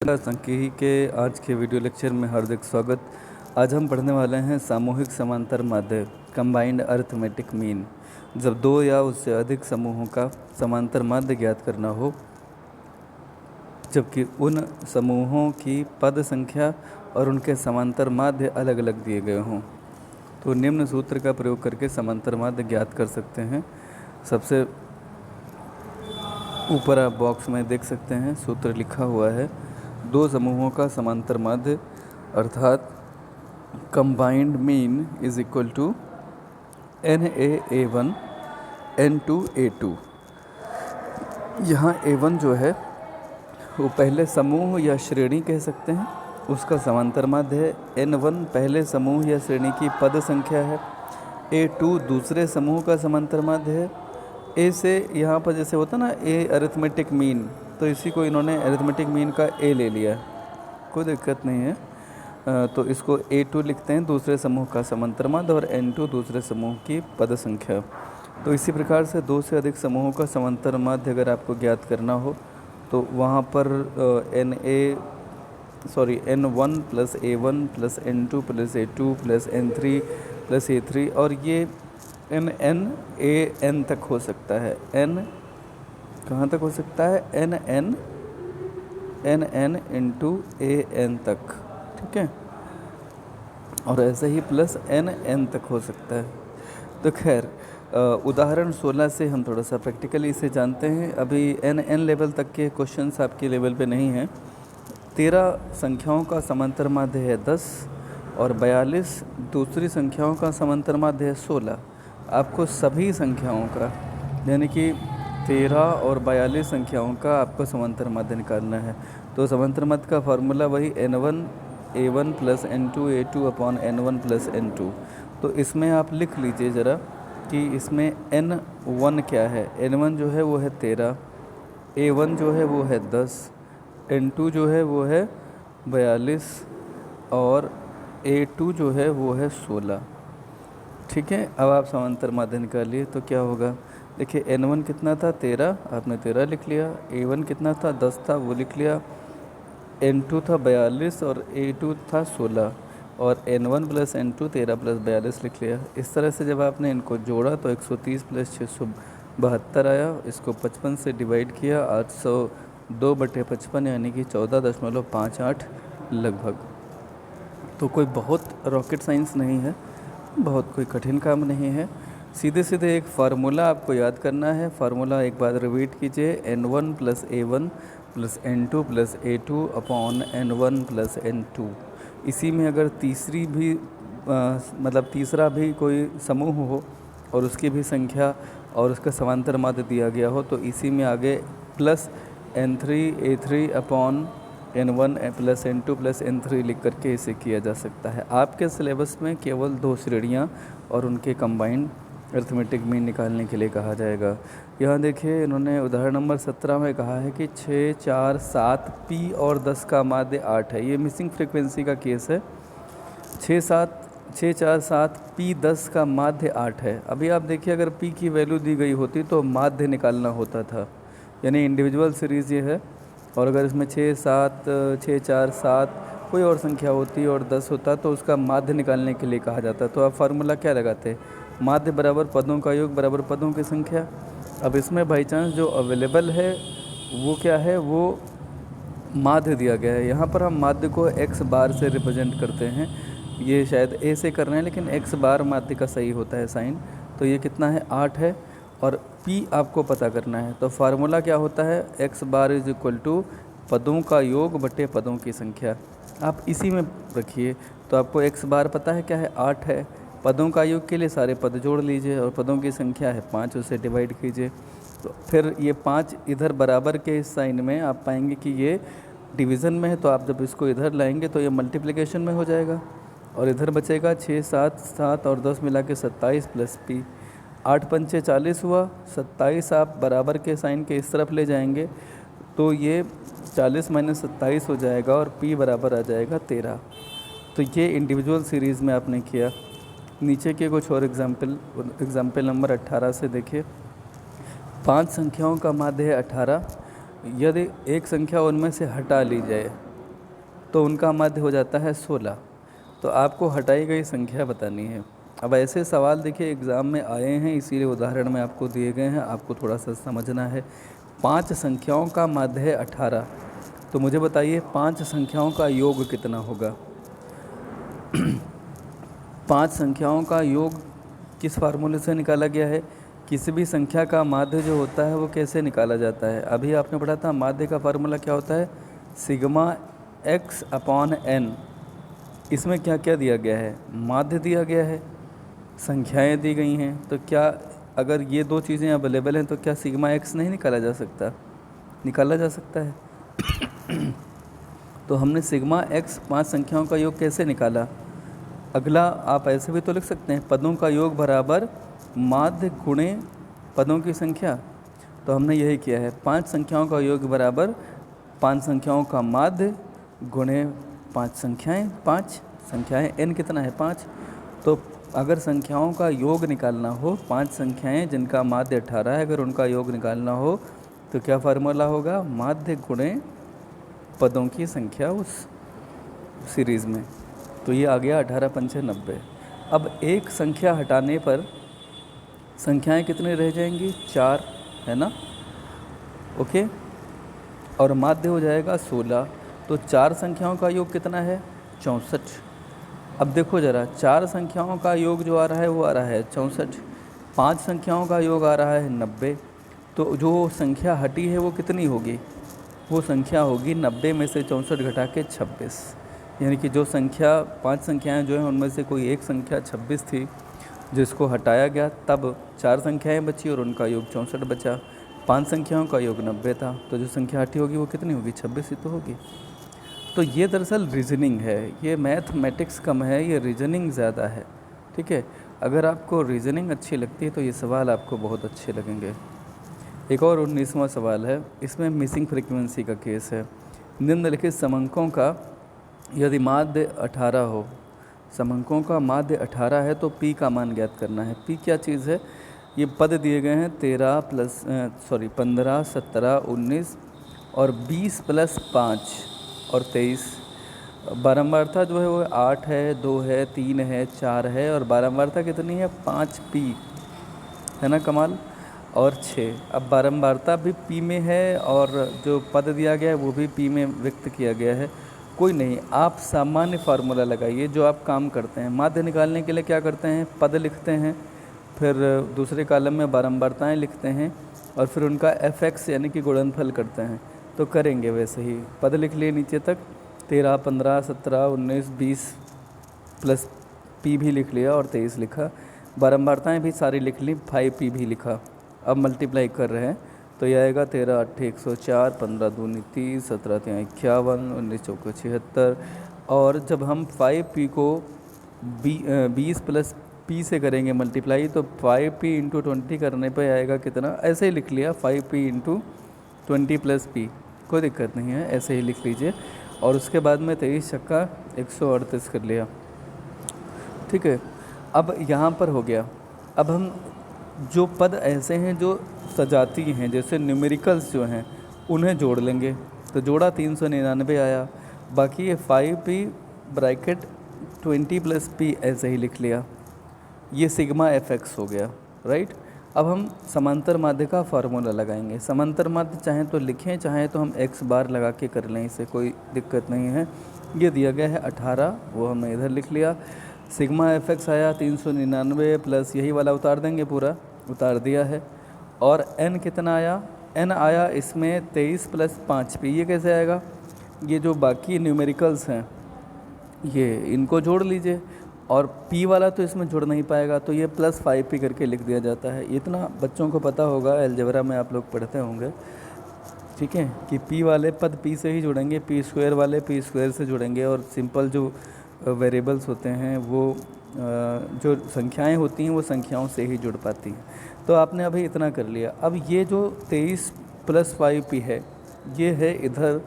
संकेही के आज के वीडियो लेक्चर में हार्दिक स्वागत। आज हम पढ़ने वाले हैं सामूहिक समांतर माध्य कंबाइंड अरिथमेटिक मीन। जब दो या उससे अधिक समूहों का समांतर माध्य ज्ञात करना हो जबकि उन समूहों की पद संख्या और उनके समांतर माध्य अलग अलग दिए गए हों, तो निम्न सूत्र का प्रयोग करके समांतर माध्य ज्ञात कर सकते हैं। सबसे ऊपर आप बॉक्स में देख सकते हैं सूत्र लिखा हुआ है। दो समूहों का समांतर माध्य अर्थात combined mean is equal to NA N2 A2। यहाँ A1 जो है वो पहले समूह या श्रेणी कह सकते हैं, उसका समांतर माध्य है। N1 पहले समूह या श्रेणी की पद संख्या है। A2 दूसरे समूह का समांतर माध्य है। A से यहाँ पर जैसे होता ना A अरिथमेटिक मीन, तो इसी को इन्होंने अरिथमेटिक मीन का A ले लिया, कोई दिक्कत नहीं है। तो इसको A2 लिखते हैं दूसरे समूह का समांतर माध्य और N2 दूसरे समूह की पद संख्या। तो इसी प्रकार से दो से अधिक समूहों का समांतर माध्य अगर आपको ज्ञात करना हो तो वहाँ पर N1 plus A1 plus N2 plus A2 plus N3 plus A3 और ये NN AN तक हो सकता है। N कहाँ तक हो सकता है? NN इंटू AN तक, ठीक है। और ऐसे ही प्लस NN तक हो सकता है। तो खैर उदाहरण 16 से हम थोड़ा सा प्रैक्टिकली इसे जानते हैं। अभी NN लेवल तक के क्वेश्चंस आपके लेवल पे नहीं हैं। 13 संख्याओं का समांतर माध्य है 10 और 42 दूसरी संख्याओं का समांतर माध्य है 16। आपको सभी संख्याओं का यानी कि 13 और 42 संख्याओं का आपको समांतर माध्य निकालना है। तो समांतर माध्य का फार्मूला वही N1 A1 plus N2 A2 upon N1 plus N2। तो इसमें आप लिख लीजिए ज़रा कि इसमें N1 क्या है। N1 जो है वो है 13, A1 जो है वो है 10, N2 जो है वो है 42 और A2 जो है वो है 16, ठीक है। अब आप समांतर माध्य निकालिए तो क्या होगा। देखिए N1 कितना था 13, आपने 13 लिख लिया। A1 कितना था 10 था, वो लिख लिया। N2 था 42 और A2 था 16 और N1 प्लस N2 13 प्लस 42 लिख लिया। इस तरह से जब आपने इनको जोड़ा तो 130 प्लस 672 आया। इसको 55 से डिवाइड किया, 802/55 यानी कि 14.58 लगभग। तो कोई बहुत रॉकेट साइंस नहीं है, बहुत कोई कठिन काम नहीं है। सीधे सीधे एक फार्मूला आपको याद करना है। फार्मूला एक बार रिपीट कीजिए, N1 plus A1 plus N2 plus A2 upon N1 plus N2। इसी में अगर तीसरी भी मतलब तीसरा भी कोई समूह हो और उसकी भी संख्या और उसका समांतर माध्य दिया गया हो तो इसी में आगे plus N3 A3 upon N1 plus N2 plus N3 लिख करके इसे किया जा सकता है। आपके सिलेबस में केवल दो श्रेणियाँ और उनके कंबाइंड अरिथमेटिक मीन निकालने के लिए कहा जाएगा। यहाँ देखिए इन्होंने उदाहरण नंबर 17 में कहा है कि 6 4 7 P और 10 का माध्य 8 है। ये मिसिंग फ्रीक्वेंसी का केस है। 6 4 7 P 10 का माध्य 8 है। अभी आप देखिए अगर P की वैल्यू दी गई होती तो माध्य निकालना होता था, यानी इंडिविजुअल सीरीज़ ये है। और अगर इसमें 6 4 7 कोई और संख्या होती और 10 होता तो उसका माध्य निकालने के लिए कहा जाता। तो आप फार्मूला क्या लगाते? माध्य बराबर पदों का योग बराबर पदों की संख्या। अब इसमें बाई चांस जो अवेलेबल है वो क्या है, वो माध्य दिया गया है। यहाँ पर हम माध्य को x बार से रिप्रेजेंट करते हैं। ये शायद a से कर रहे हैं लेकिन x बार माध्य का सही होता है साइन। तो ये कितना है 8 है और p आपको पता करना है। तो फार्मूला क्या होता है, x bar is equal to पदों का योग बटे पदों की संख्या। आप इसी में रखिए तो आपको x बार पता है क्या है 8 है। पदों का योग के लिए सारे पद जोड़ लीजिए और पदों की संख्या है 5, उसे डिवाइड कीजिए। तो फिर ये 5 इधर बराबर के इस साइन में आप पाएंगे कि ये डिवीज़न में है, तो आप जब इसको इधर लाएंगे तो ये मल्टीप्लिकेशन में हो जाएगा और इधर बचेगा 6 7 और 10 मिला के 27 प्लस P। 8 पंचे 40 हुआ, 27 आप बराबर के साइन के इस तरफ ले जाएंगे तो ये 40 माइनस 27 हो जाएगा और P बराबर आ जाएगा 13। तो ये इंडिविजुअल सीरीज़ में आपने किया। नीचे के कुछ और एग्जाम्पल नंबर 18 से देखिए। 5 संख्याओं का माध्य है 18। यदि एक संख्या उनमें से हटा ली जाए तो उनका माध्य हो जाता है 16। तो आपको हटाई गई संख्या बतानी है। अब ऐसे सवाल देखिए एग्ज़ाम में आए हैं, इसीलिए उदाहरण में आपको दिए गए हैं, आपको थोड़ा सा समझना है। 5 संख्याओं का माध्य है 18, तो मुझे बताइए 5 संख्याओं का योग कितना होगा। 5 संख्याओं का योग किस फार्मूले से निकाला गया है। किसी भी संख्या का माध्य जो होता है वो कैसे निकाला जाता है। अभी आपने पढ़ा था माध्य का फार्मूला क्या होता है, सिग्मा x अपॉन n। इसमें क्या क्या दिया गया है, माध्य दिया गया है, संख्याएं दी गई हैं। तो क्या अगर ये दो चीज़ें अवेलेबल हैं तो क्या सिग्मा x नहीं निकाला जा सकता, निकाला जा सकता है। तो हमने सिग्मा x 5 संख्याओं का योग कैसे निकाला। अगला आप ऐसे भी तो लिख सकते हैं, पदों का योग बराबर माध्य गुणे पदों की संख्या। तो हमने यही किया है, 5 संख्याओं का योग बराबर 5 संख्याओं का माध्य गुणे 5 संख्याएं। 5 संख्याएं n कितना है 5। तो अगर संख्याओं का योग निकालना हो, 5 संख्याएं जिनका माध्य 18 है, अगर उनका योग निकालना हो तो क्या फार्मूला होगा, माध्य गुणे पदों की संख्या उस सीरीज़ में। तो ये आ गया 18 पंचे 90। अब एक संख्या हटाने पर संख्याएं कितनी रह जाएंगी, 4, है ना, ओके। और माध्य हो जाएगा 16। तो 4 संख्याओं का योग कितना है, 64। अब देखो ज़रा, 4 संख्याओं का योग जो आ रहा है वो आ रहा है 64, 5 संख्याओं का योग आ रहा है 90। तो जो संख्या हटी है वो कितनी होगी, वो संख्या होगी 90 में से 64 घटा के 26। यानी कि जो संख्या 5 संख्याएं जो हैं उनमें से कोई एक संख्या 26 थी जिसको हटाया गया, तब 4 संख्याएं बची और उनका योग 64 बचा। 5 संख्याओं का योग 90 था, तो जो संख्या हटी होगी वो कितनी होगी, 26 ही तो होगी। तो ये दरअसल रीजनिंग है, ये मैथमेटिक्स कम है, ये रीजनिंग ज़्यादा है, ठीक है। अगर आपको रीजनिंग अच्छी लगती है तो ये सवाल आपको बहुत अच्छे लगेंगे। एक और 19वां सवाल है, इसमें मिसिंग फ्रीक्वेंसी का केस है। निम्नलिखित समंकों का यदि माध्य 18 हो, समंकों का माध्य 18 है तो p का मान ज्ञात करना है। p क्या चीज़ है, ये पद दिए गए हैं 15, 17, 19 और 20 प्लस 5 और 23। बारंबारता जो है वो 8 है, 2 है, 3 है, 4 है, और बारंबारता कितनी है 5p, है ना कमाल, और 6। अब बारंबारता भी p में है और जो पद दिया गया है वो भी p में व्यक्त किया गया है। कोई नहीं, आप सामान्य फार्मूला लगाइए जो आप काम करते हैं। माध्य निकालने के लिए क्या करते हैं, पद लिखते हैं, फिर दूसरे कॉलम में बारंबारताएं लिखते हैं और फिर उनका fx यानी कि गुणनफल करते हैं। तो करेंगे वैसे ही, पद लिख लिए नीचे तक, 13, 15, 17, 19, 20 प्लस p भी लिख लिया और 23 लिखा। बारंबारताएं भी सारी लिख ली, 5p भी लिखा। अब मल्टीप्लाई कर रहे हैं तो यह आएगा 13 8 104, 15 दूनी 30, 17 3 51, 19 चौके 76। और जब हम 5p को 20 प्लस p से करेंगे मल्टीप्लाई तो 5p इंटू 20 करने पे आएगा कितना, ऐसे ही लिख लिया 5p इंटू 20 प्लस p, कोई दिक्कत नहीं है, ऐसे ही लिख लीजिए। और उसके बाद में 23 छक्का 138 कर लिया, ठीक है। अब यहाँ पर हो गया। अब हम जो पद ऐसे हैं जो सजाती हैं, जैसे न्यूमेरिकल्स जो हैं उन्हें जोड़ लेंगे। तो जोड़ा 399 आया, बाकी ये 5p ब्रैकेट 20 प्लस p ऐसे ही लिख लिया, ये सिग्मा fx हो गया, राइट। अब हम समांतर माध्य का फार्मूला लगाएंगे। समांतर माध्य चाहें तो लिखें, चाहें तो हम x बार लगा के कर लें, इसे कोई दिक्कत नहीं है। ये दिया गया है 18, वो हमने इधर लिख लिया। सिग्मा fx आया 399 प्लस यही वाला उतार देंगे, पूरा उतार दिया है। और n कितना आया, n आया इसमें 23 प्लस 5p। ये कैसे आएगा, ये जो बाकी न्यूमेरिकल्स हैं ये इनको जोड़ लीजिए, और p वाला तो इसमें जुड़ नहीं पाएगा, तो ये प्लस 5p करके लिख दिया जाता है। इतना बच्चों को पता होगा, अलजेब्रा में आप लोग पढ़ते होंगे, ठीक है, कि p वाले पद p से ही जुड़ेंगे, p स्क्वायर वाले p स्क्वायर से जुड़ेंगे, और सिंपल जो वेरिएबल्स होते हैं वो जो संख्याएं होती हैं वो संख्याओं से ही जुड़ पाती हैं। तो आपने अभी इतना कर लिया। अब ये जो 23 प्लस 5p है ये है इधर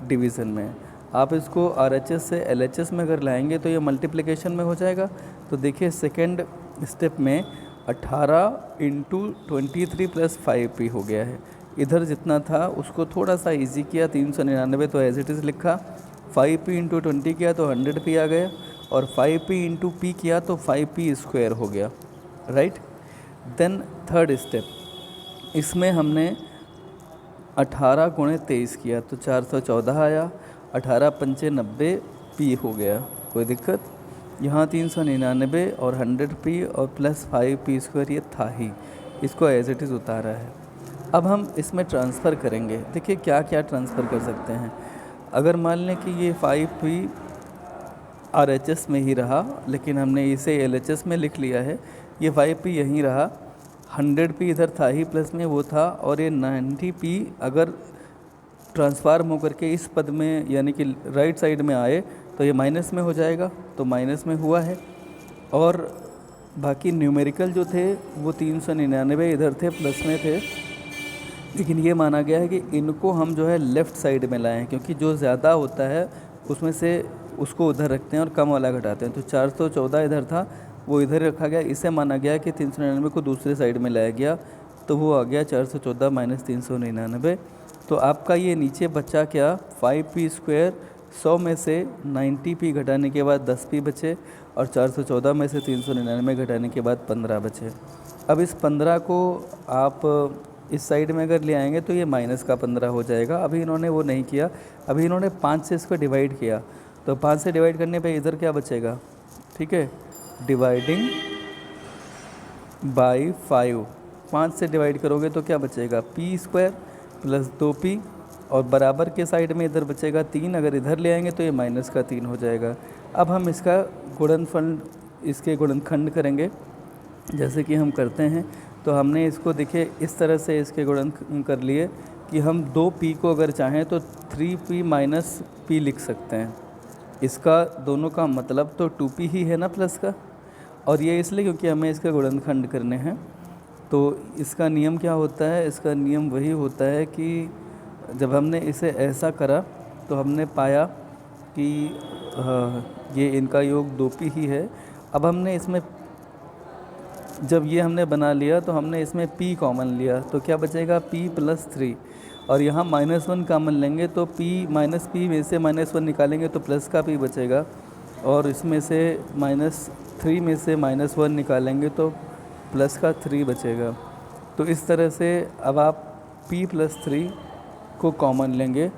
डिवीज़न में, आप इसको RHS से LHS में अगर लाएंगे तो ये मल्टीप्लिकेशन में हो जाएगा। तो देखिए सेकेंड स्टेप में 18 इंटू 23 प्लस 5p हो गया है। इधर जितना था उसको थोड़ा सा इजी किया, 399 तो एज इट इज़ लिखा, 5p इंटू 20 किया तो 100p आ गया, और 5p इंटू p किया तो 5p स्क्वायर हो गया, राइट। देन थर्ड स्टेप, इसमें हमने 18 गुणे 23 किया तो 414 आया, 18 पंचे 90 p हो गया, कोई दिक्कत। यहाँ 399 और 100p और प्लस 5p स्क्वायर ये था ही, इसको एज इट इज़ उतारा है। अब हम इसमें ट्रांसफ़र करेंगे। देखिए क्या क्या ट्रांसफ़र कर सकते हैं। अगर मान लें कि ये 5p RHS में ही रहा, लेकिन हमने इसे LHS में लिख लिया है, ये 5p यहीं रहा, 100p इधर था ही प्लस में वो था, और ये 90p अगर ट्रांसफार्म होकर के इस पद में यानी कि राइट साइड में आए तो ये माइनस में हो जाएगा, तो माइनस में हुआ है। और बाकी न्यूमेरिकल जो थे वो 399 इधर थे प्लस में थे, लेकिन ये माना गया है कि इनको हम जो है लेफ़्ट साइड में लाएं, क्योंकि जो ज़्यादा होता है उसमें से उसको उधर रखते हैं और कम वाला घटाते हैं। तो 414 इधर था, वो इधर रखा गया, इसे माना गया कि 399 को दूसरे साइड में लाया गया, तो वो आ गया 414 माइनस 399। तो आपका ये नीचे बचा क्या, 5p स्क्वायर, 100 में से 90p घटाने के बाद 10p बचे, और 414 में से 399 घटाने के बाद 15 बचे। अब इस 15 को आप इस साइड में अगर ले आएंगे तो ये माइनस का 15 हो जाएगा। अभी इन्होंने वो नहीं किया, अभी इन्होंने 5 से इसको डिवाइड किया, तो 5 से डिवाइड करने पे इधर क्या बचेगा, ठीक है, डिवाइडिंग बाई 5, 5 से डिवाइड करोगे तो क्या बचेगा, p स्क्वायर प्लस 2p, और बराबर के साइड में इधर बचेगा 3, अगर इधर ले आएंगे तो ये माइनस का 3 हो जाएगा। अब हम इसका गुणनफल, इसके गुणनखंड करेंगे, जैसे कि हम करते हैं। तो हमने इसको देखिए इस तरह से इसके गुणन कर लिए कि हम 2p को अगर चाहें तो 3p माइनस p लिख सकते हैं। इसका दोनों का मतलब तो 2p ही है ना प्लस का, और ये इसलिए क्योंकि हमें इसका गुणनखंड करने हैं। तो इसका नियम क्या होता है, इसका नियम वही होता है कि जब हमने इसे ऐसा करा तो हमने पाया कि ये इनका योग 2p ही है। अब हमने इसमें जब ये हमने बना लिया तो हमने इसमें p कॉमन लिया, तो क्या बचेगा, p प्लस 3, और यहाँ -1 कॉमन लेंगे तो p माइनस p में से -1 निकालेंगे तो प्लस का p बचेगा, और इसमें से -3 में से -1 निकालेंगे तो प्लस का 3 बचेगा। तो इस तरह से अब आप p प्लस 3 को कॉमन लेंगे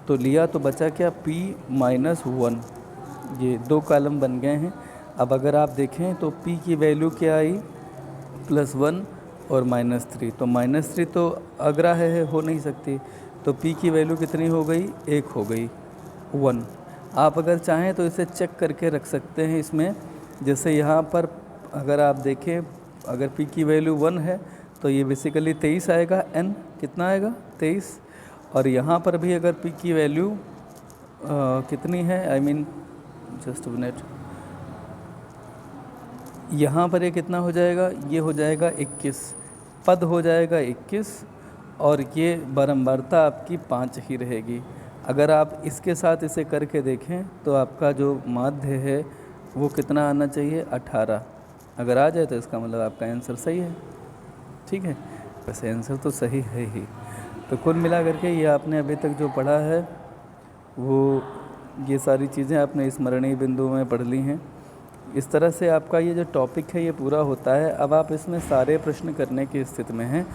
तो लिया तो बचा क्या, p माइनस 1, ये 2 कॉलम बन गए हैं। अब अगर आप देखें तो p की वैल्यू क्या आई, +1 और -3, तो -3 तो अग्राह्य है, हो नहीं सकती, तो p की वैल्यू कितनी हो गई, 1 हो गई, 1। आप अगर चाहें तो इसे चेक करके रख सकते हैं इसमें, जैसे यहाँ पर अगर आप देखें, अगर p की वैल्यू 1 है तो ये बेसिकली 23 आएगा, n कितना आएगा, 23। और यहाँ पर भी अगर p की वैल्यू कितनी है, आई मीन जस्ट मिनट, यहाँ पर ये कितना हो जाएगा, ये हो जाएगा 21, पद हो जाएगा 21, और ये बारंबारता आपकी 5 ही रहेगी। अगर आप इसके साथ इसे करके देखें तो आपका जो माध्य है वो कितना आना चाहिए, 18। अगर आ जाए तो इसका मतलब आपका आंसर सही है, ठीक है। वैसे आंसर तो सही है ही। तो कुल मिला करके ये आपने अभी तक जो पढ़ा है वो ये सारी चीज़ें आपने स्मरणीय बिंदु में पढ़ ली हैं। इस तरह से आपका ये जो टॉपिक है ये पूरा होता है। अब आप इसमें सारे प्रश्न करने की स्थिति में हैं।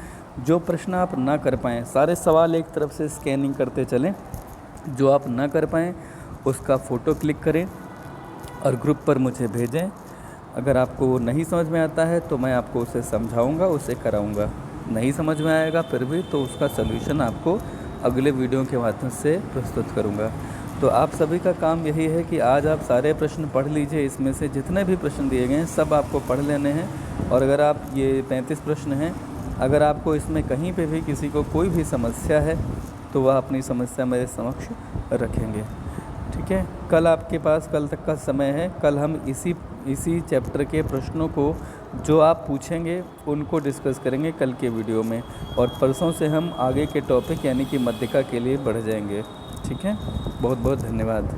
जो प्रश्न आप ना कर पाएँ, सारे सवाल एक तरफ से स्कैनिंग करते चलें, जो आप ना कर पाएँ उसका फ़ोटो क्लिक करें और ग्रुप पर मुझे भेजें। अगर आपको वो नहीं समझ में आता है तो मैं आपको उसे समझाऊंगा, उसे कराऊंगा। नहीं समझ में आएगा फिर भी तो उसका सलूशन आपको अगले वीडियो के माध्यम से प्रस्तुत करूंगा। तो आप सभी का काम यही है कि आज आप सारे प्रश्न पढ़ लीजिए। इसमें से जितने भी प्रश्न दिए गए हैं सब आपको पढ़ लेने हैं। और अगर आप ये 35 प्रश्न हैं, अगर आपको इसमें कहीं पे भी किसी को कोई भी समस्या है तो वह अपनी समस्या मेरे समक्ष रखेंगे, ठीक है। कल आपके पास कल तक का समय है। कल हम इसी चैप्टर के प्रश्नों को जो आप पूछेंगे उनको डिस्कस करेंगे कल के वीडियो में, और परसों से हम आगे के टॉपिक यानी कि मध्यिका के लिए बढ़ जाएंगे, ठीक है। बहुत बहुत धन्यवाद।